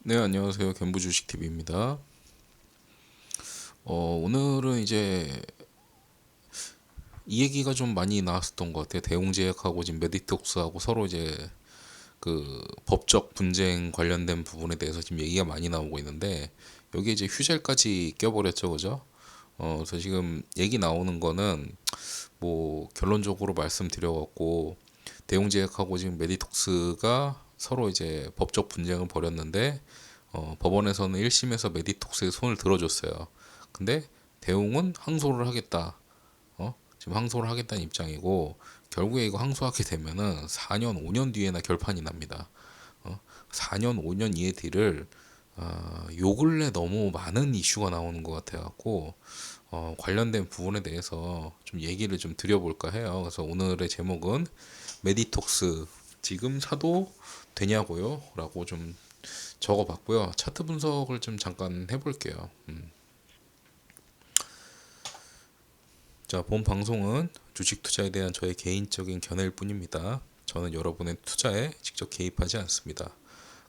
네, 안녕하세요. 견부주식TV입니다. 오늘은 이제 이 얘기가 좀 많이 나왔었던 것 같아요. 대웅제약하고 지금 메디톡스하고 서로 이제 그 법적 분쟁 관련된 부분에 대해서 지금 얘기가 많이 나오고 있는데 여기에 이제 휴젤까지 껴버렸죠, 그죠? 그래서 지금 얘기 나오는 거는 뭐 결론적으로 말씀드려갖고 대웅제약하고 지금 메디톡스가 서로 이제 법적 분쟁을 벌였는데 법원에서는 1심에서 메디톡스의 손을 들어줬어요. 근데 대웅은 항소를 하겠다. 지금 항소를 하겠다는 입장이고 결국에 이거 항소하게 되면은 4년, 5년 뒤에나 결판이 납니다. 4년, 5년 이의 뒤를 요 근래 너무 많은 이슈가 나오는 것 같아갖고 관련된 부분에 대해서 좀 얘기를 좀 드려볼까 해요. 그래서 오늘의 제목은 메디톡스 지금 사도 되냐고요? 라고 좀 적어봤고요. 차트 분석을 좀 잠깐 해볼게요. 자, 본 방송은 주식 투자에 대한 저의 개인적인 견해일 뿐입니다. 저는 여러분의 투자에 직접 개입하지 않습니다.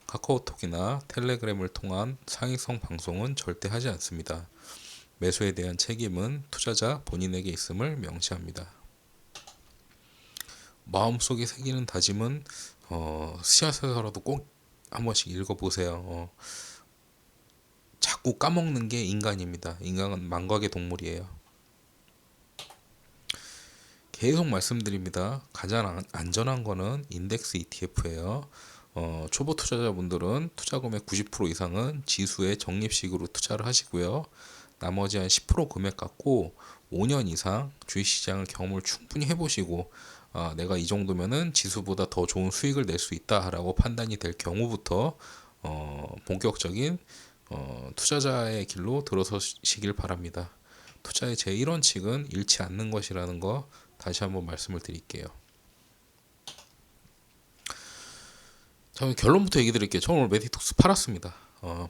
카카오톡이나 텔레그램을 통한 상위성 방송은 절대 하지 않습니다. 매수에 대한 책임은 투자자 본인에게 있음을 명시합니다. 마음속에 새기는 다짐은 씨앗에서라도 꼭 한 번씩 읽어보세요. 자꾸 까먹는 게 인간입니다. 인간은 망각의 동물이에요. 계속 말씀드립니다. 가장 안전한 거는 인덱스 ETF예요. 초보 투자자분들은 투자 금액 90% 이상은 지수에 적립식으로 투자를 하시고요. 나머지 한 10% 금액 갖고 5년 이상 주식시장을 경험을 충분히 해보시고 내가 이 정도면은 지수보다 더 좋은 수익을 낼 수 있다라고 판단이 될 경우부터 본격적인 투자자의 길로 들어서시길 바랍니다. 투자의 제1원칙은 잃지 않는 것이라는 거 다시 한번 말씀을 드릴게요. 자, 결론부터 얘기 드릴게요. 저는 오늘 메디톡스 팔았습니다.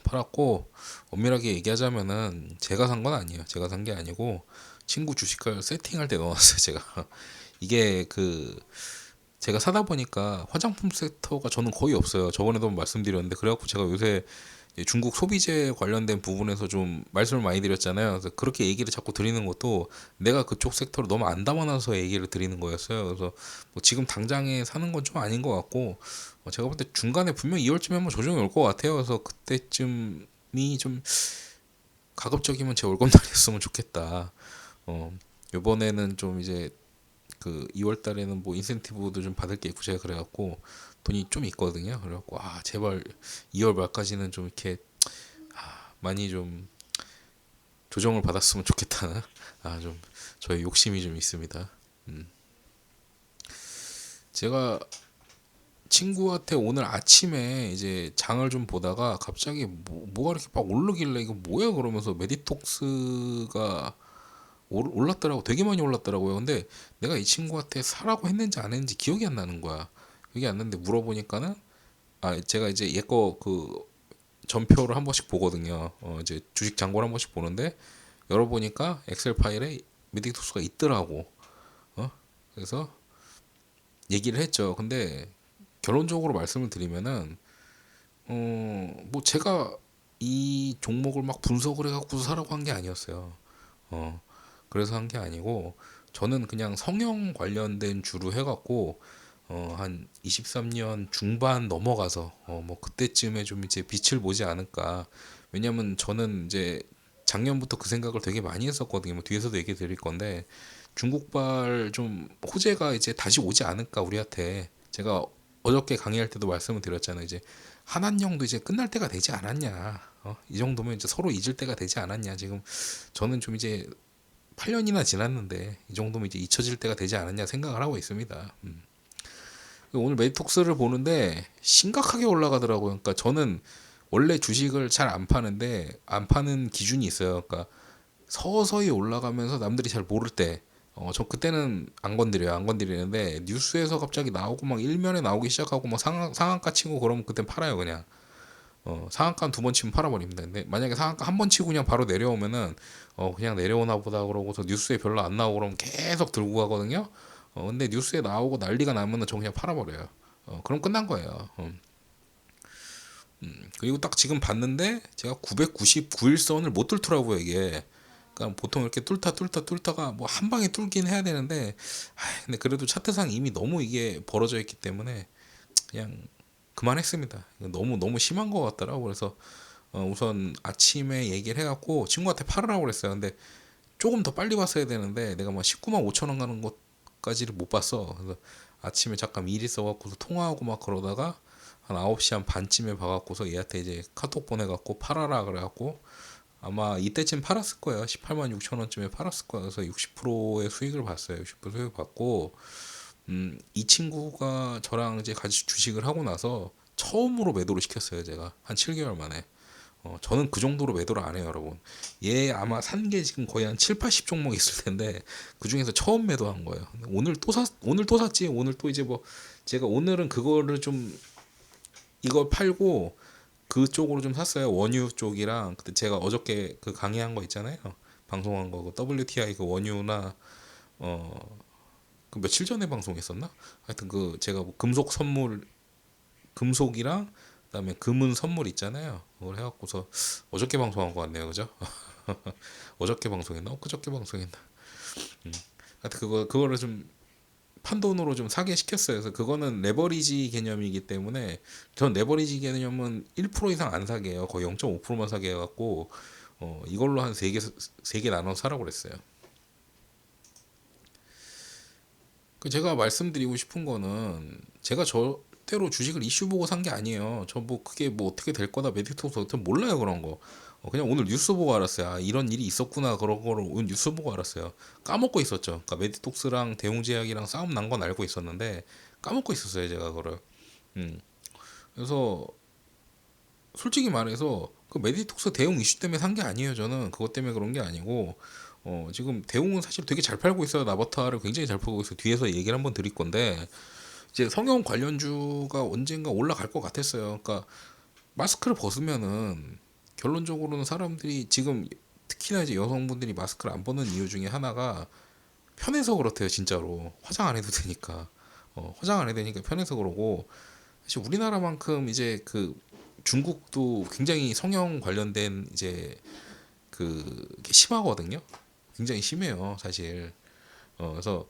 팔았고 엄밀하게 얘기하자면은 제가 산 건 아니에요. 제가 산 게 아니고 친구 주식을 세팅할 때 넣어놨어요. 제가 이게 제가 사다 보니까 화장품 섹터가 저는 거의 없어요. 저번에도 말씀드렸는데 그래갖고 제가 요새 중국 소비재 관련된 부분에서 좀 말씀을 많이 드렸잖아요. 그래서 그렇게 얘기를 자꾸 드리는 것도 내가 그쪽 섹터를 너무 안 담아놔서 얘기를 드리는 거였어요. 그래서 뭐 지금 당장에 사는 건 좀 아닌 것 같고 제가 볼 때 중간에 분명 2월쯤에 한번 조정이 올 것 같아요. 그래서 그때쯤이 좀 가급적이면 제 월급날이었으면 좋겠다. 요번에는 좀 이제 2월 달에는 뭐 인센티브도 좀 받을 게 있고 제가 그래갖고 돈이 좀 있거든요. 그래갖고 제발 2월 말까지는 좀 이렇게 많이 좀 조정을 받았으면 좋겠다는 좀 저의 욕심이 좀 있습니다. 제가 친구한테 오늘 아침에 이제 장을 좀 보다가 갑자기 뭐가 이렇게 막 오르길래 이거 뭐야 그러면서 메디톡스가 올랐더라고. 되게 많이 올랐더라고요. 근데 내가 이 친구한테 사라고 했는지 안 했는지 기억이 안 나는 거야. 기억이 안 나는데 물어보니까는 제가 이제 얘 거 전표를 한 번씩 보거든요. 이제 주식 잔고를 한 번씩 보는데 열어보니까 엑셀 파일에 메디톡스가 있더라고. 그래서 얘기를 했죠. 근데 결론적으로 말씀을 드리면은 뭐 제가 이 종목을 막 분석을 해갖고 사라고 한 게 아니었어요. 그래서 한 게 아니고 저는 그냥 성형 관련된 주로 해갖고 한 23년 중반 넘어가서 뭐 그때쯤에 좀 이제 빛을 보지 않을까. 왜냐면 저는 이제 작년부터 그 생각을 되게 많이 했었거든요. 뭐 뒤에서도 얘기 드릴 건데 중국발 좀 호재가 이제 다시 오지 않을까 우리한테. 제가 어저께 강의할 때도 말씀을 드렸잖아요. 이제 한한령도 이제 끝날 때가 되지 않았냐. 이 정도면 이제 서로 잊을 때가 되지 않았냐. 지금 저는 좀 이제 8년이나 지났는데 이 정도면 이제 잊혀질 때가 되지 않았냐 생각을 하고 있습니다. 오늘 메디톡스를 보는데 심각하게 올라가더라고요. 그러니까 저는 원래 주식을 잘 안 파는데 안 파는 기준이 있어요. 그러니까 서서히 올라가면서 남들이 잘 모를 때, 저 그때는 안 건드려요. 안 건드리는데 뉴스에서 갑자기 나오고 막 일면에 나오기 시작하고 막 상한가 치고 그러면 그땐 팔아요 그냥. 상한가 두 번 치면 팔아버립니다. 근데 만약에 상한가 한 번 치고 그냥 바로 내려오면은 그냥 내려오나 보다 그러고서 뉴스에 별로 안 나오고 그러면 계속 들고 가거든요. 근데 뉴스에 나오고 난리가 나면은 저 그냥 팔아버려요. 그럼 끝난 거예요. 그리고 딱 지금 봤는데 제가 999일선을 못 뚫더라고요 이게. 그러니까 보통 이렇게 뚫다가 뭐 한 방에 뚫긴 해야 되는데, 근데 그래도 차트상 이미 너무 이게 벌어져 있기 때문에 그냥 그만했습니다. 너무 너무 심한 것 같더라고. 그래서 우선 아침에 얘기를 해갖고 친구한테 팔으라고 그랬어요. 근데 조금 더 빨리 봤어야 되는데 내가 뭐 19만 5천 원 가는 것까지를 못 봤어. 그래서 아침에 잠깐 일 있어갖고서 통화하고 막 그러다가 한 9시 한 반쯤에 봐갖고서 얘한테 이제 카톡 보내갖고 팔아라 그래갖고 아마 이때쯤 팔았을 거예요. 18만 6천 원쯤에 팔았을 거예요. 그래서 60%의 수익을 봤어요. 60% 수익을 받고, 이 친구가 저랑 이제 같이 주식을 하고 나서 처음으로 매도를 시켰어요. 제가 한 7개월 만에. 저는 그 정도로 매도를 안 해요, 여러분. 얘 아마 산 게 지금 거의 한 7, 80 종목 있을 텐데 그 중에서 처음 매도한 거예요. 오늘 또 샀지. 오늘 또 이제 뭐 제가 오늘은 그거를 좀 이걸 팔고 그쪽으로 좀 샀어요. 원유 쪽이랑 그때 제가 어저께 그 강의한 거 있잖아요. 방송한 거, 그 WTI 그 원유나 그 며칠 전에 방송했었나? 하여튼 그 제가 뭐 금속이랑 그다음에 금은 선물 있잖아요. 그걸 해갖고서 어저께 방송한 거 같네요, 그죠? 어저께 방송했나? 엊그저께 방송했나? 하여튼 그거를 좀 판돈으로 좀 사게 시켰어요. 그래서 그거는 레버리지 개념이기 때문에 전 레버리지 개념은 1% 이상 안 사게 해요. 거의 0.5%만 사게 해갖고 이걸로 한 세 개 나눠 사라고 그랬어요. 그 제가 말씀드리고 싶은 거는 제가 절대로 주식을 이슈 보고 산 게 아니에요. 저 뭐 그게 뭐 어떻게 될 거다 메디톡스 어떻게 몰라요 그런 거. 그냥 오늘 뉴스 보고 알았어요. 아, 이런 일이 있었구나 그런 거를 오늘 뉴스 보고 알았어요. 까먹고 있었죠. 그러니까 메디톡스랑 대웅제약이랑 싸움 난 건 알고 있었는데 까먹고 있었어요 제가 그거를. 음. 그래서 솔직히 말해서 그 메디톡스 대웅 이슈 때문에 산 게 아니에요. 저는 그것 때문에 그런 게 아니고 지금 대웅은 사실 되게 잘 팔고 있어요. 나바타를 굉장히 잘 팔고 있어요. 뒤에서 얘기를 한번 드릴 건데 이제 성형 관련주가 언젠가 올라갈 것 같았어요. 그러니까 마스크를 벗으면은 결론적으로는 사람들이 지금 특히나 이제 여성분들이 마스크를 안 벗는 이유 중에 하나가 편해서 그렇대요. 진짜로 화장 안 해도 되니까. 화장 안 해도 되니까 편해서 그러고 사실 우리나라만큼 이제 그 중국도 굉장히 성형 관련된 이제 게 심하거든요. 굉장히 심해요, 사실. 그래서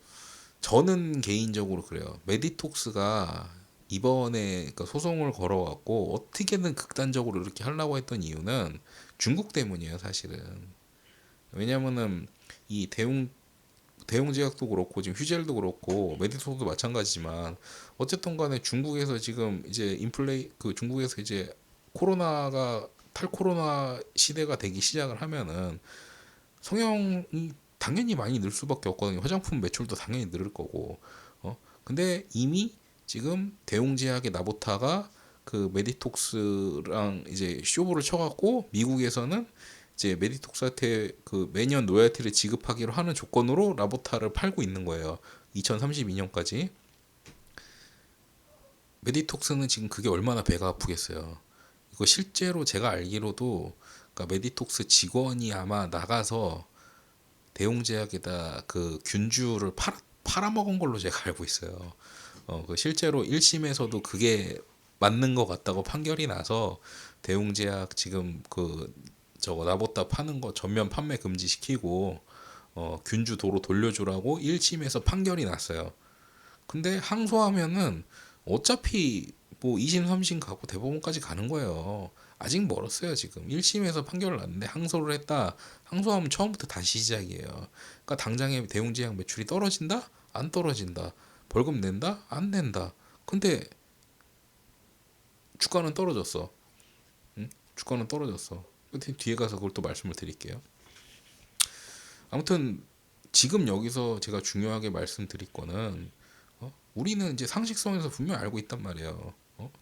저는 개인적으로 그래요. 메디톡스가 이번에 그 소송을 걸어왔고 어떻게든 극단적으로 이렇게 하려고 했던 이유는 중국 때문이에요, 사실은. 왜냐면은 이 대웅제약도 그렇고 지금 휴젤도 그렇고 메디톡스도 마찬가지지만 어쨌든 간에 중국에서 지금 이제 그 중국에서 이제 코로나가 탈코로나 시대가 되기 시작을 하면은 성형이 당연히 많이 늘 수밖에 없거든요. 화장품 매출도 당연히 늘을 거고. 근데 이미 지금 대웅제약의 나보타가 그 메디톡스랑 이제 쇼부를 쳐갖고 미국에서는 이제 메디톡스한테 그 매년 로열티를 지급하기로 하는 조건으로 라보타를 팔고 있는 거예요. 2032년까지. 메디톡스는 지금 그게 얼마나 배가 아프겠어요. 이거 실제로 제가 알기로도 그러니까 메디톡스 직원이 아마 나가서 대웅제약에다 그 균주를 팔아먹은 걸로 제가 알고 있어요. 그 실제로 1심에서도 그게 맞는 것 같다고 판결이 나서 대웅제약 지금 그 저거 나보다 파는 거 전면 판매 금지시키고 균주 도로 돌려주라고 1심에서 판결이 났어요. 근데 항소하면은 어차피 뭐 2심, 3심 가고 대법원까지 가는 거예요. 아직 멀었어요, 지금. 1심에서 판결을 났는데 항소를 했다. 항소하면 처음부터 다시 시작이에요. 그러니까 당장에 대웅제약 매출이 떨어진다? 안 떨어진다. 벌금 낸다? 안 낸다. 근데 주가는 떨어졌어. 응? 주가는 떨어졌어. 뒤에 가서 그걸 또 말씀을 드릴게요. 아무튼 지금 여기서 제가 중요하게 말씀드릴 거는 우리는 이제 상식선에서 분명 알고 있단 말이에요.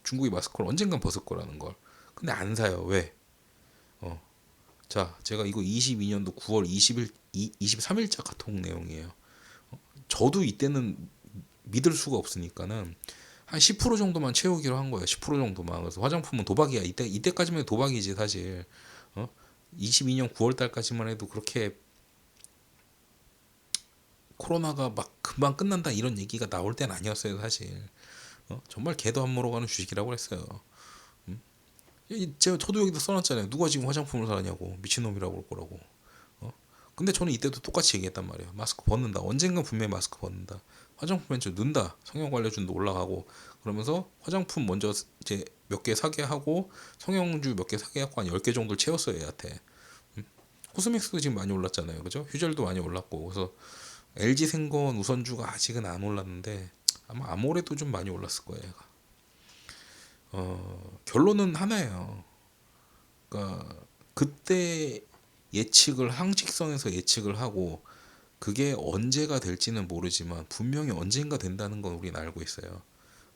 중국이 마스크를 언젠간 벗을 거라는 걸. 근데 안 사요. 왜? 어. 자, 제가 이거 22년도 9월 20일, 23일자 카톡 내용이에요. 저도 이때는 믿을 수가 없으니까는 한 10% 정도만 채우기로 한 거예요. 10% 정도만. 그래서 화장품은 도박이야. 이때까지만 해도 도박이지 사실. 22년 9월 달까지만 해도 그렇게 코로나가 막 금방 끝난다 이런 얘기가 나올 때는 아니었어요 사실. 정말 개도 안 물어가는 주식이라고 했어요. 저도 여기다 써놨잖아요. 누가 지금 화장품을 사냐고. 미친놈이라고 그럴 거라고. 어? 근데 저는 이때도 똑같이 얘기했단 말이에요. 마스크 벗는다. 언젠가 분명히 마스크 벗는다. 화장품 왼쪽 넣는다. 성형 관리준도 올라가고 그러면서 화장품 먼저 이제 몇 개 사게 하고 성형주 몇 개 사게 하고 한 10개 정도 채웠어요. 얘한테. 코스맥스도 지금 많이 올랐잖아요. 그죠? 휴젤도 많이 올랐고 그래서 LG 생건 우선주가 아직은 안 올랐는데 아마 아모레도 좀 많이 올랐을 거예요. 얘가. 결론은 하나예요. 그러니까 그때 예측을 항직선에서 예측을 하고 그게 언제가 될지는 모르지만 분명히 언젠가 된다는 건 우리는 알고 있어요.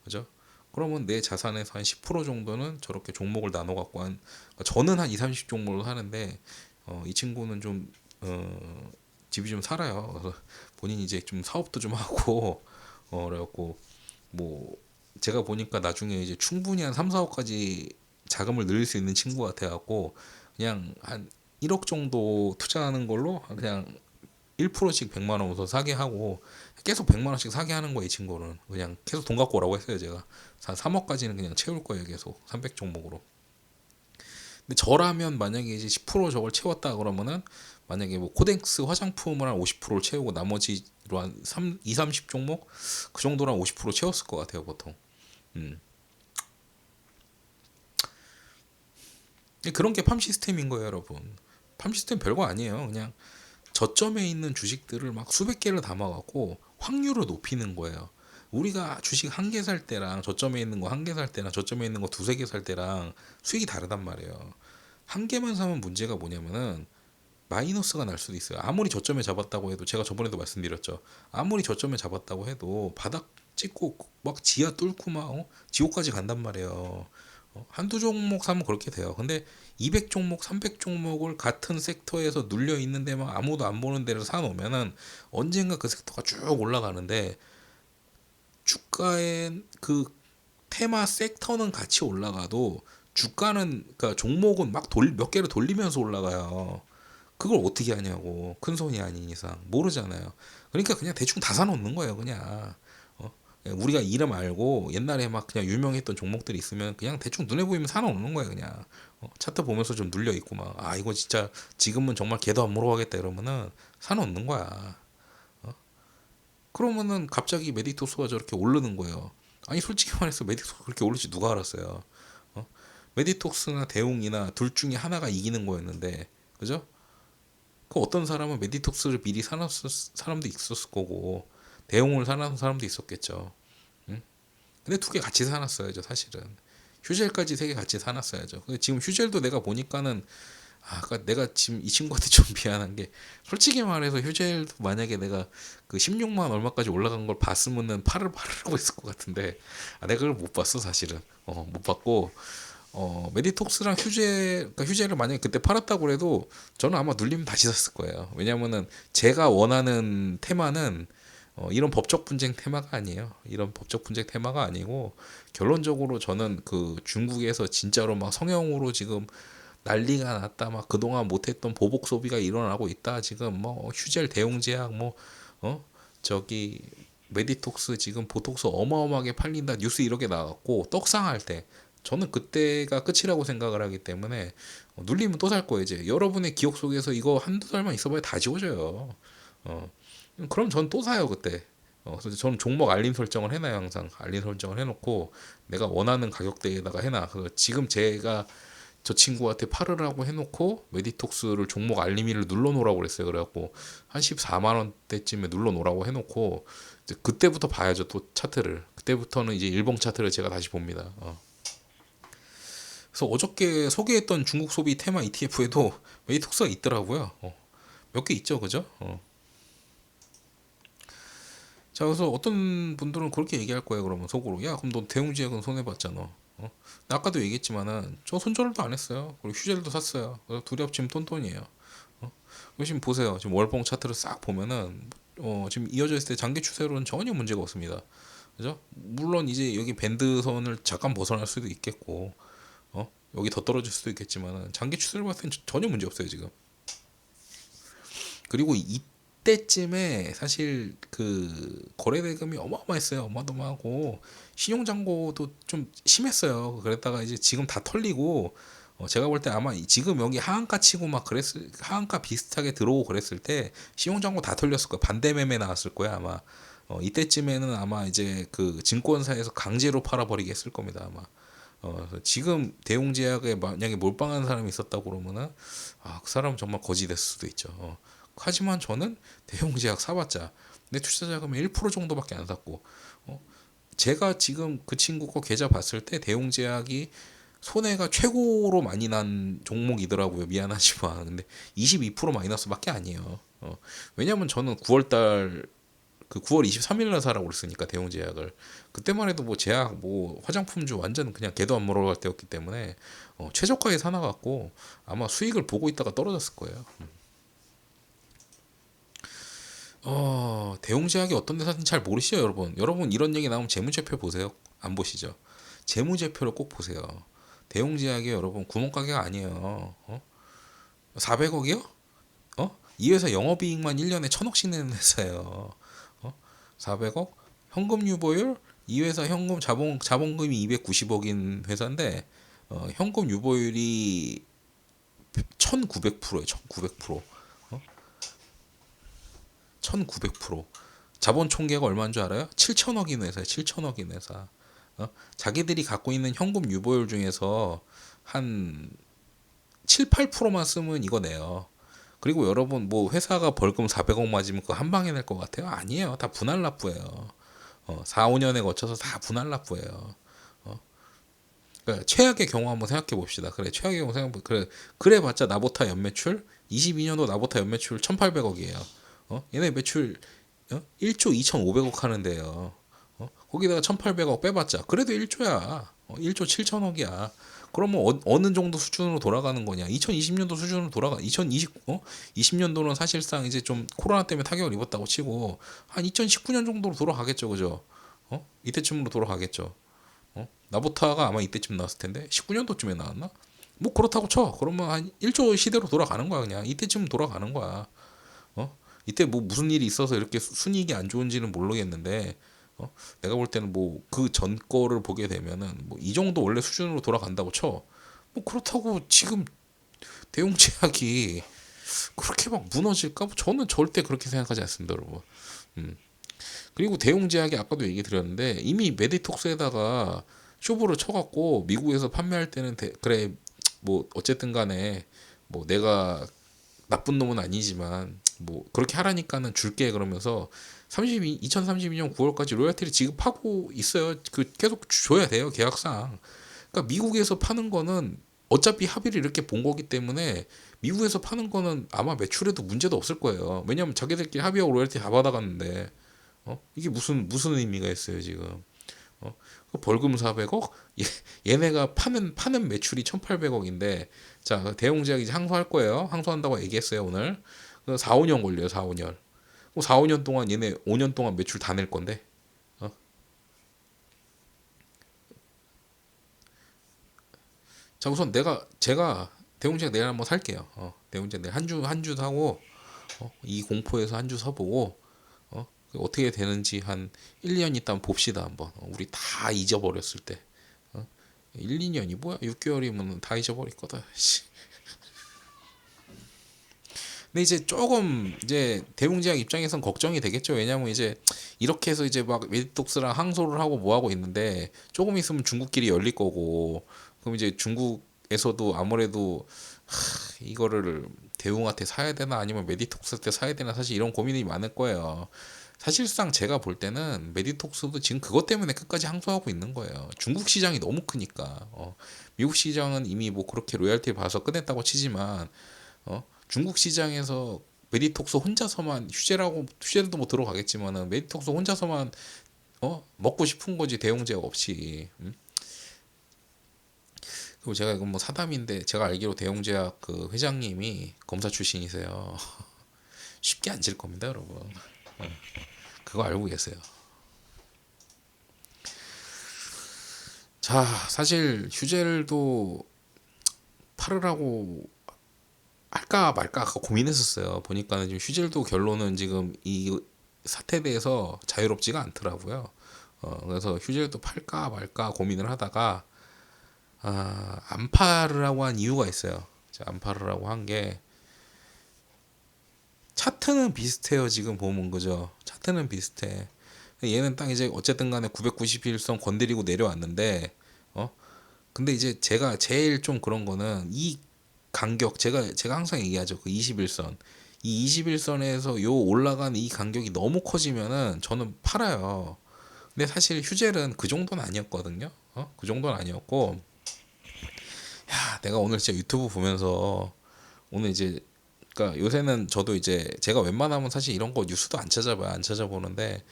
그죠? 그러면 내 자산에서 한 10% 정도는 저렇게 종목을 나눠 갖고 그러니까 저는 한 2, 30 종목을 하는데 이 친구는 좀 집이 좀 살아요. 그래서 본인이 이제 좀 사업도 좀 하고 그래갖고 뭐 제가 보니까 나중에 이제 충분히 한 3, 4억까지 자금을 늘릴 수 있는 친구 같아갖고 그냥 한 1억 정도 투자하는 걸로 그냥 1%씩 100만 원 우선 사게 하고 계속 100만 원씩 사게 하는 거예요. 이 친구는 그냥 계속 돈 갖고 오라고 했어요. 제가 한 3억까지는 그냥 채울 거예요. 계속 300 종목으로. 근데 저라면 만약에 이제 10% 저걸 채웠다 그러면은 만약에 뭐 코덱스 화장품을 한 50%를 채우고 나머지로 한 2, 30 종목 그 정도로 한 50% 채웠을 것 같아요. 보통. 음. 그런 게 팜 시스템인 거예요, 여러분. 팜 시스템 별거 아니에요. 그냥 저점에 있는 주식들을 막 수백 개를 담아갖고 확률을 높이는 거예요. 우리가 주식 한 개 살 때랑 저점에 있는 거 한 개 살 때랑 저점에 있는 거 두세 개 살 때랑 수익이 다르단 말이에요. 한 개만 사면 문제가 뭐냐면은 마이너스가 날 수도 있어요. 아무리 저점에 잡았다고 해도 제가 저번에도 말씀드렸죠. 아무리 저점에 잡았다고 해도 바닥 찍고 막 지하 뚫고 막 지옥까지 간단 말이에요. 한두 종목 사면 그렇게 돼요. 근데 200 종목, 300 종목을 같은 섹터에서 눌려 있는데 막 아무도 안 보는 데를 사놓으면은 언젠가 그 섹터가 쭉 올라가는데 주가의 그 테마 섹터는 같이 올라가도 주가는 그러니까 종목은 막 몇 개를 돌리면서 올라가요. 그걸 어떻게 하냐고. 큰 손이 아닌 이상 모르잖아요. 그러니까 그냥 대충 다 사놓는 거예요. 그냥 우리가 이름 알고 옛날에 막 그냥 유명했던 종목들이 있으면 그냥 대충 눈에 보이면 사놓는 거예요. 그냥 차트 보면서 좀 눌려 있고 막 아 이거 진짜 지금은 정말 걔도 안 물어가겠다 이러면은 사놓는 거야. 그러면은 갑자기 메디토스가 저렇게 오르는 거예요. 아니 솔직히 말해서 메디토스 그렇게 오를지 누가 알았어요. 어? 메디톡스나 대웅이나 둘 중에 하나가 이기는 거였는데 그죠? 그 어떤 사람은 메디톡스를 미리 사놨을 사람도 있었을 거고 대용을 사놓은 사람도 있었겠죠. 응? 근데 두 개 같이 사놨어야죠 사실은. 휴젤까지 세 개 같이 사놨어야죠. 근데 지금 휴젤도 내가 보니까는 그러니까 내가 지금 이 친구한테 좀 미안한 게 솔직히 말해서 휴젤도 만약에 내가 그 16만 얼마까지 올라간 걸 봤으면은 팔으라고 했을 것 같은데 내가 그걸 못 봤어 사실은. 못 봤고 메디톡스랑 그러니까 휴재를 만약에 그때 팔았다고 해도 저는 아마 눌리면 다시 샀을 거예요. 왜냐면은 제가 원하는 테마는 이런 법적 분쟁 테마가 아니에요. 이런 법적 분쟁 테마가 아니고 결론적으로 저는 그 중국에서 진짜로 막 성형으로 지금 난리가 났다. 막 그동안 못했던 보복 소비가 일어나고 있다. 지금 뭐 휴젤 대용제약 뭐 저기 메디톡스 지금 보톡스 어마어마하게 팔린다 뉴스 이렇게 나왔고 떡상할 때 저는 그때가 끝이라고 생각을 하기 때문에 눌리면 또 살 거예요. 이제 여러분의 기억 속에서 이거 한두 달만 있어봐야 다 지워져요. 어, 그럼 전 또 사요 그때. 그래서 저는 종목 알림 설정을 해놔요 항상. 알림 설정을 해놓고 내가 원하는 가격대에다가 해놔. 지금 제가 저 친구한테 팔으라고 해놓고 메디톡스를 종목 알림이를 눌러놓으라고 그랬어요. 그래갖고 한 14만 원대쯤에 눌러놓으라고 해놓고 이제 그때부터 봐야죠 또 차트를. 그때부터는 이제 일봉 차트를 제가 다시 봅니다. 그래서 어저께 소개했던 중국 소비 테마 ETF에도 메디톡스가 있더라고요. 몇 개 있죠, 그죠? 자, 그래서 어떤 분들은 그렇게 얘기할 거예요. 그러면 속으로, 야, 그럼 너 대웅지약은 손해 봤잖아. 나 아까도 얘기했지만은 저 손절도 안 했어요. 그리고 휴재도 샀어요. 그래서 둘이 합치면 톤톤이에요. 지금 보세요. 지금 월봉 차트를 싹 보면은 지금 이어져 있을 때 장기 추세로는 전혀 문제가 없습니다. 그죠? 물론 이제 여기 밴드선을 잠깐 벗어날 수도 있겠고, 여기 더 떨어질 수도 있겠지만 장기 추세를 봤을 땐 전혀 문제 없어요 지금. 그리고 이때쯤에 사실 그 거래 대금이 어마어마했어요. 어마어마하고 신용잔고도 좀 심했어요. 그랬다가 이제 지금 다 털리고 제가 볼 때 아마 지금 여기 하한가 치고 막 그랬을 하한가 비슷하게 들어오고 그랬을 때 신용잔고 다 털렸을 거예요. 반대 매매 나왔을 거야 아마. 이때쯤에는 아마 이제 그 증권사에서 강제로 팔아버리게 했을 겁니다 아마. 그래서 지금 대웅제약에 만약에 몰빵하는 사람이 있었다고 그러면은 그 사람은 정말 거지 됐을 수도 있죠. 하지만 저는 대웅제약 사봤자 내 투자 자금의 1% 정도밖에 안 샀고 제가 지금 그 친구 거 계좌 봤을 때 대웅제약이 손해가 최고로 많이 난 종목이더라고요. 미안하지만 근데 22% 마이너스밖에 아니에요. 왜냐면 저는 9월달 그 9월 23일 날 사라고 그랬으니까 대웅제약을 그때만 해도 뭐 제약 뭐 화장품주 완전 그냥 개도 안 물어갈 때였기 때문에 최저가에 사놔갖고 아마 수익을 보고 있다가 떨어졌을 거예요. 대웅제약이 어떤 데사는지 잘 모르시죠, 여러분? 여러분 이런 얘기 나오면 재무제표 보세요. 안 보시죠? 재무제표를 꼭 보세요. 대웅제약이 여러분 구멍가게가 아니에요. 400억이요? 이 회사 영업이익만 1년에 1000억씩 내는 회사예요. 400억? 현금 유보율? 이 회사 현금 자본금이 290억인 회사인데 현금 유보율이 1900%예요. 1900%. 어? 1900%. 자본 총계가 얼마인 줄 알아요? 7천억인 회사예요. 7천억인 회사. 자기들이 갖고 있는 현금 유보율 중에서 한 7, 8%만 쓰면 이거 내요. 그리고 여러분 뭐 회사가 벌금 400억 맞으면 그거 한 방에 낼 것 같아요? 아니에요. 다 분할 납부예요. 4, 5년에 거쳐서 다 분할 납부예요. 그러니까 최악의 경우 한번 생각해 봅시다. 그래 최악의 경우 그래 봤자 나보타 연매출 22년도 나보타 연매출 1,800억이에요. 얘네 매출 1조 2,500억 하는데요. 거기다가 1,800억 빼봤자 그래도 1조야. 1조 7천억이야. 그러면 어느 정도 수준으로 돌아가는 거냐? 2020년도 수준으로 20년도는 사실상 이제 좀 코로나 때문에 타격을 입었다고 치고 한 2019년 정도로 돌아가겠죠, 그죠? 이때쯤으로 돌아가겠죠. 나보타가 아마 이때쯤 나왔을 텐데 19년도쯤에 나왔나? 뭐 그렇다고 쳐. 그러면 한 1조 시대로 돌아가는 거야 그냥. 이때쯤 돌아가는 거야. 이때 뭐 무슨 일이 있어서 이렇게 순이익이 안 좋은지는 모르겠는데 내가 볼 때는 뭐 그 전 거를 보게 되면은 뭐 이 정도 원래 수준으로 돌아간다고 쳐. 뭐 그렇다고 지금 대웅제약이 그렇게 막 무너질까? 저는 절대 그렇게 생각하지 않습니다, 여러분. 음. 그리고 대웅제약이 아까도 얘기 드렸는데 이미 메디톡스에다가 쇼부를 쳐갖고 미국에서 판매할 때는 그래 뭐 어쨌든 간에 뭐 내가 나쁜 놈은 아니지만 뭐 그렇게 하라니까는 줄게 그러면서 2032년 9월까지 로열티를 지급하고 있어요. 그 계속 줘야 돼요 계약상. 그러니까 미국에서 파는 거는 어차피 합의를 이렇게 본 거기 때문에 미국에서 파는 거는 아마 매출에도 문제도 없을 거예요. 왜냐면 자기들끼리 합의하고 로열티 다 받아갔는데 이게 무슨 의미가 있어요 지금? 그 벌금 400억? 얘네가 파는 매출이 1,800억인데 자 대웅제약 이제 항소할 거예요. 항소한다고 얘기했어요 오늘. 4, 5년 걸려요 4, 5년. 4, 5년 동안 얘네 5년 동안 매출 다 낼 건데. 자 우선 제가 대웅제약 내일 한번 살게요. 대웅제약 내일 한 주 사고 이 공포에서 한 주 사보고 어떻게 되는지 한 1, 2년 있다 봅시다 한번. 우리 다 잊어버렸을 때. 1, 2년이 뭐야? 6개월이면 다 잊어버릴 거다. 근데 이제 조금 이제 대웅제약 입장에선 걱정이 되겠죠. 왜냐면 이제 이렇게 해서 이제 막 메디톡스랑 항소를 하고 뭐 하고 있는데 조금 있으면 중국길이 열릴 거고 그럼 이제 중국에서도 아무래도 이거를 대웅한테 사야 되나 아니면 메디톡스한테 사야 되나 사실 이런 고민이 많을 거예요. 사실상 제가 볼 때는 메디톡스도 지금 그것 때문에 끝까지 항소하고 있는 거예요. 중국 시장이 너무 크니까. 미국 시장은 이미 뭐 그렇게 로열티 봐서 끝냈다고 치지만 중국 시장에서 메디톡스 혼자서만 휴재도 뭐 들어가겠지만은 메디톡스 혼자서만 먹고 싶은 거지 대웅제약 없이. 그리고 제가 이건 뭐 사담인데 제가 알기로 대웅제약 그 회장님이 검사 출신이세요. 쉽게 안 질 겁니다, 여러분. 그거 알고 계세요. 자, 사실 휴젤도 팔으라고 할까 말까 아까 고민했었어요. 보니까는 지금 휴젤도 결론은 지금 이 사태에 대해서 자유롭지가 않더라고요. 그래서 휴젤도 팔까 말까 고민을 하다가 안 팔으라고 한 이유가 있어요. 안 팔으라고 한 게 차트는 비슷해요. 지금 보면 그죠? 차트는 비슷해. 얘는 딱 이제 어쨌든 간에 991선 건드리고 내려왔는데 근데 이제 제가 제일 좀 그런 거는 이 간격 제가 항상 얘기하죠. 그 21선. 이 21선에서 요 올라간 이 간격이 너무 커지면은 저는 팔아요. 근데 사실 휴젤은 그 정도는 아니었거든요. 그 정도는 아니었고 야, 내가 오늘 진짜 유튜브 보면서 오늘 이제 그러니까 요새는 저도 이제 제가 웬만하면 사실 이런 거 뉴스도 안 찾아봐요. 안 찾아보는데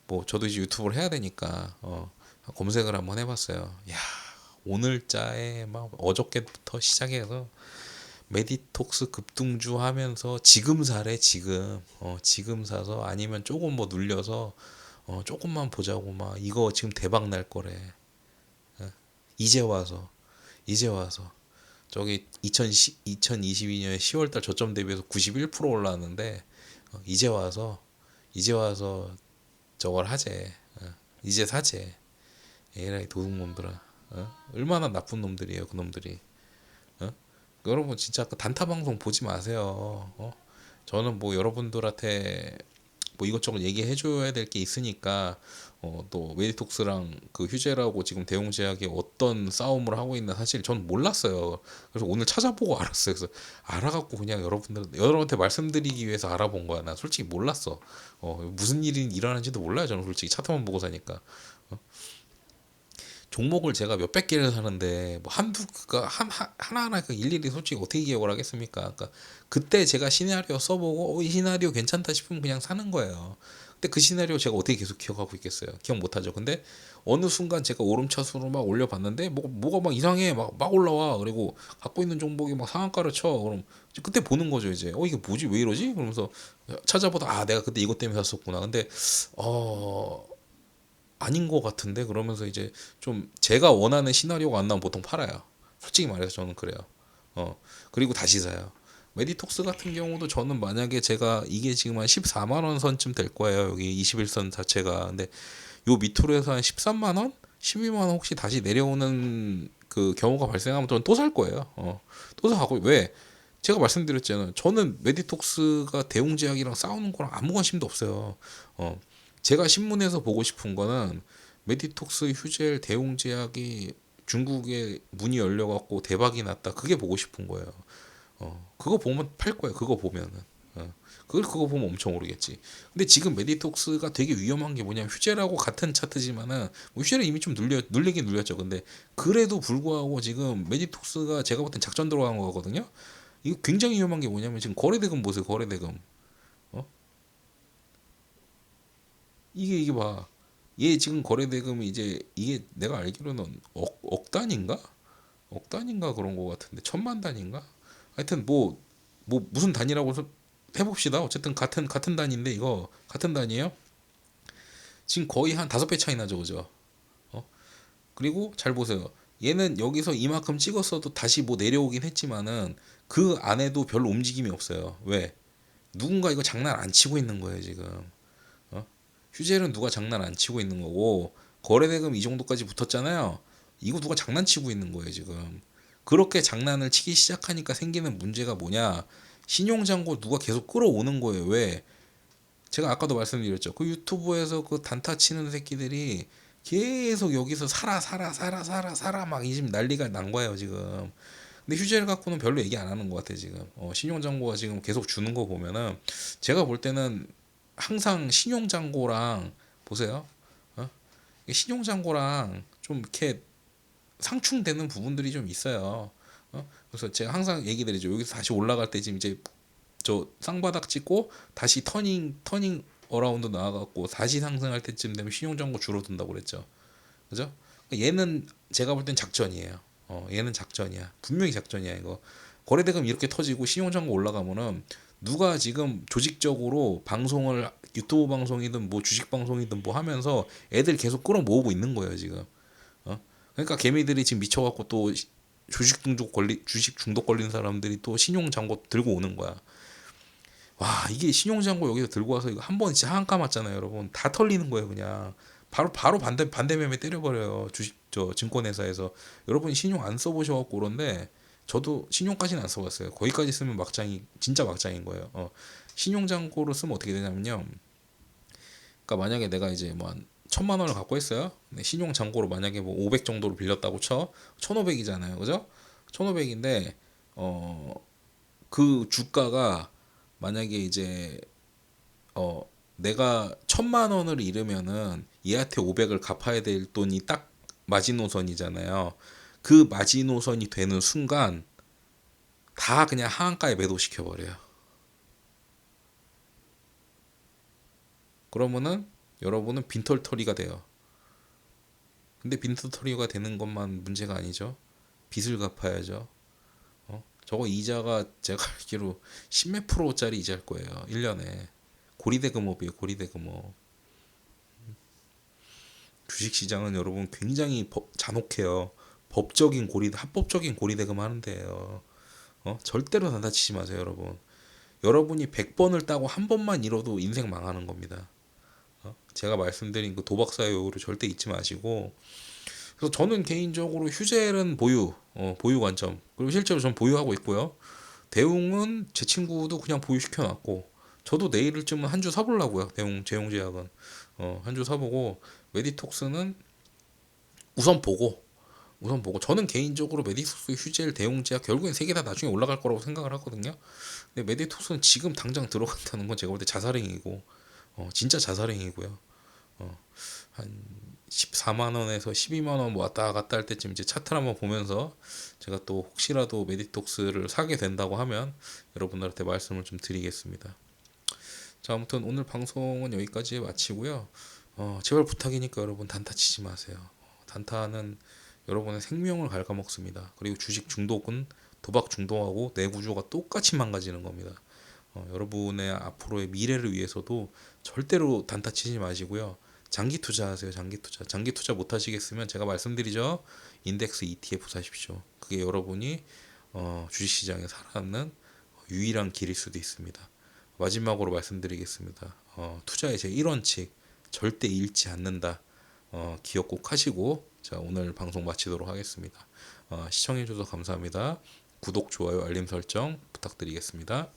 뭐 저도 이제 유튜브를 해야 되니까 검색을 한번 해봤어요. 야, 오늘자에 막 어저께부터 시작해서 메디톡스 급등주 하면서 지금 사래 지금 지금 사서 아니면 조금 뭐 눌려서 조금만 보자고 막 이거 지금 대박 날 거래. 이제 와서 이제 와서 저기 2022년 10월달 저점 대비해서 91% 올라왔는데 이제 와서 저걸 하재. 이제 사재. 에라이 도둑놈들아. 얼마나 나쁜 놈들이에요 그 놈들이. 어? 여러분 진짜 그 단타 방송 보지 마세요. 저는 뭐 여러분들한테 뭐 이것저것 얘기해 줘야 될 게 있으니까 또 메디톡스랑 그 휴재라고 지금 대웅제약이 어떤 싸움을 하고 있나 사실 전 몰랐어요. 그래서 오늘 찾아보고 알았어요. 그래서 알아갖고 그냥 여러분한테 말씀드리기 위해서 알아본 거야. 나 솔직히 몰랐어. 무슨 일이 일어나는지도 몰라요. 저는 솔직히 차트만 보고 사니까. 종목을 제가 몇백 개를 사는데 뭐 한두 그 하나하나 그 일일이 솔직히 어떻게 기억을 하겠습니까? 그러니까 그때 제가 시나리오 써보고 이 시나리오 괜찮다 싶으면 그냥 사는 거예요. 근데 그 시나리오 제가 어떻게 계속 기억하고 있겠어요? 기억 못하죠. 근데 어느 순간 제가 오름차순으로 막 올려봤는데 뭐가 막 이상해 막 올라와. 그리고 갖고 있는 종목이 막 상한가를 쳐. 그럼 그때 보는 거죠 이제. 이게 뭐지 왜 이러지? 그러면서 찾아보다 내가 그때 이것 때문에 샀었구나. 근데 어 아닌 것 같은데 그러면서 이제 좀 제가 원하는 시나리오가 안 나오면 보통 팔아요. 솔직히 말해서 저는 그래요. 그리고 다시 사요. 메디톡스 같은 경우도 저는 만약에 제가 이게 지금 한 14만 원 선쯤 될 거예요. 여기 21선 자체가. 근데 요 밑으로 해서 한 13만 원, 12만 원 혹시 다시 내려오는 그 경우가 발생하면 저는 또 살 거예요. 또 사고 왜? 제가 말씀드렸잖아요. 저는 메디톡스가 대웅제약이랑 싸우는 거랑 아무 관심도 없어요. 제가 신문에서 보고 싶은 거는 메디톡스, 휴젤, 대웅제약이 중국에 문이 열려갖고 대박이 났다. 그게 보고 싶은 거예요. 그거 보면 팔 거예요. 그거 보면은. 그거 보면 엄청 오르겠지. 근데 지금 메디톡스가 되게 위험한 게 뭐냐면 휴젤하고 같은 차트지만은 뭐 휴젤은 이미 좀 눌리긴 눌렸죠. 근데 그래도 불구하고 지금 메디톡스가 제가 볼 땐 작전 들어간 거거든요. 이거 굉장히 위험한 게 뭐냐면 지금 거래대금 보세요. 거래대금. 어? 이게 봐. 얘 지금 거래대금이 이제 이게 내가 알기로는 억 단인가? 억 단인가 그런 거 같은데 천만 단인가? 하여튼 뭐 무슨 단위라고 해봅시다. 어쨌든 같은 단위인데 이거 같은 단위예요. 지금 거의 한 5배 차이 나죠, 그죠? 그리고 잘 보세요. 얘는 여기서 이만큼 찍었어도 다시 뭐 내려오긴 했지만은 그 안에도 별로 움직임이 없어요. 왜? 누군가 이거 장난 안 치고 있는 거예요, 지금. 휴젤은 누가 장난 안 치고 있는 거고 거래대금 이 정도까지 붙었잖아요. 이거 누가 장난치고 있는 거예요 지금. 그렇게 장난을 치기 시작하니까 생기는 문제가 뭐냐? 신용장고 누가 계속 끌어오는 거예요. 왜? 제가 아까도 말씀드렸죠. 그 유튜브에서 그 단타 치는 새끼들이 계속 여기서 사라 막 이 집 난리가 난 거예요 지금. 근데 휴젤 갖고는 별로 얘기 안 하는 것 같아 지금. 신용장고가 지금 계속 주는 거 보면은 제가 볼 때는 항상 신용장고랑 보세요. 신용장고랑 좀 이렇게 상충되는 부분들이 좀 있어요. 그래서 제가 항상 얘기 드리죠. 여기서 다시 올라갈 때 지금 이제 저 쌍바닥 찍고 다시 터닝 어라운드 나와갖고 다시 상승할 때쯤 되면 신용장고 줄어든다고 그랬죠. 그죠? 얘는 제가 볼 땐 작전이에요. 얘는 작전이야. 분명히 작전이야 이거. 거래대금 이렇게 터지고 신용장고 올라가면은 누가 지금 조직적으로 방송을 유튜브 방송이든 뭐 주식 방송이든 뭐 하면서 애들 계속 끌어모으고 있는 거예요 지금. 그러니까 개미들이 지금 미쳐갖고 또 주식 중독 걸린 사람들이 또 신용 잔고 들고 오는 거야. 와, 이게 신용 잔고 여기서 들고 와서 이거 한 번 진짜 한감 맞잖아요, 여러분. 다 털리는 거예요, 그냥. 바로 반대 매매 때려버려요. 주식 저 증권회사에서. 여러분이 신용 안 써보셔갖고 그런데 저도 신용까지는 안 써봤어요. 거기까지 쓰면 막장이 진짜 막장인 거예요. 신용 잔고로 쓰면 어떻게 되냐면요. 그러니까 만약에 내가 이제 뭐 한 1,000만 원을 갖고 있어요. 근데 신용 잔고로 만약에 뭐 500 정도로 빌렸다고 쳐. 1,500이잖아요. 그죠? 1,500인데 그 주가가 만약에 이제 내가 1,000만 원을 잃으면은 얘한테 500을 갚아야 될 돈이 딱 마지노선이잖아요. 그 마지노선이 되는 순간 다 그냥 하한가에 매도시켜 버려요. 그러면은 여러분은 빈털터리가 돼요. 근데 빈털터리가 되는 것만 문제가 아니죠. 빚을 갚아야죠. 저거 이자가 제가 알기로 10몇 프로짜리 이자일 거예요. 1년에. 고리대금업이에요. 고리대금업. 주식시장은 여러분 굉장히 잔혹해요. 합법적인 고리대금 하는데요. 절대로 단타치지 마세요, 여러분. 여러분이 100번을 따고 한 번만 잃어도 인생 망하는 겁니다. 제가 말씀드린 그 도박사의 요구를 절대 잊지 마시고. 그래서 저는 개인적으로 휴젤은 보유 관점. 그리고 실제로 전 보유하고 있고요. 대웅은 제 친구도 그냥 보유시켜 놨고, 저도 내일쯤은 한 주 사보려고요. 제용제약은 한 주 사보고, 메디톡스는 우선 보고 저는 개인적으로 메디톡스, 휴젤, 대웅제약 결국엔 세 개 다 나중에 올라갈 거라고 생각을 하거든요. 근데 메디톡스는 지금 당장 들어간다는 건 제가 볼 때 자살행위고, 진짜 자살행위고요. 한 14만 원에서 12만 원 왔다 갔다 할 때쯤 이제 차트를 한번 보면서 제가 또 혹시라도 메디톡스를 사게 된다고 하면 여러분들한테 말씀을 좀 드리겠습니다. 자, 아무튼 오늘 방송은 여기까지 마치고요. 제발 부탁이니까 여러분 단타 치지 마세요. 단타는 여러분의 생명을 갉아먹습니다. 그리고 주식 중독은 도박 중독하고 내 구조가 똑같이 망가지는 겁니다. 여러분의 앞으로의 미래를 위해서도 절대로 단타 치지 마시고요. 장기 투자하세요. 장기 투자. 장기 투자 못 하시겠으면 제가 말씀드리죠. 인덱스 ETF 사십시오. 그게 여러분이 주식시장에 살아남는 유일한 길일 수도 있습니다. 마지막으로 말씀드리겠습니다. 투자의 제 1원칙 절대 잃지 않는다. 기억 꼭 하시고 자, 오늘 방송 마치도록 하겠습니다. 시청해주셔서 감사합니다. 구독, 좋아요, 알림 설정 부탁드리겠습니다.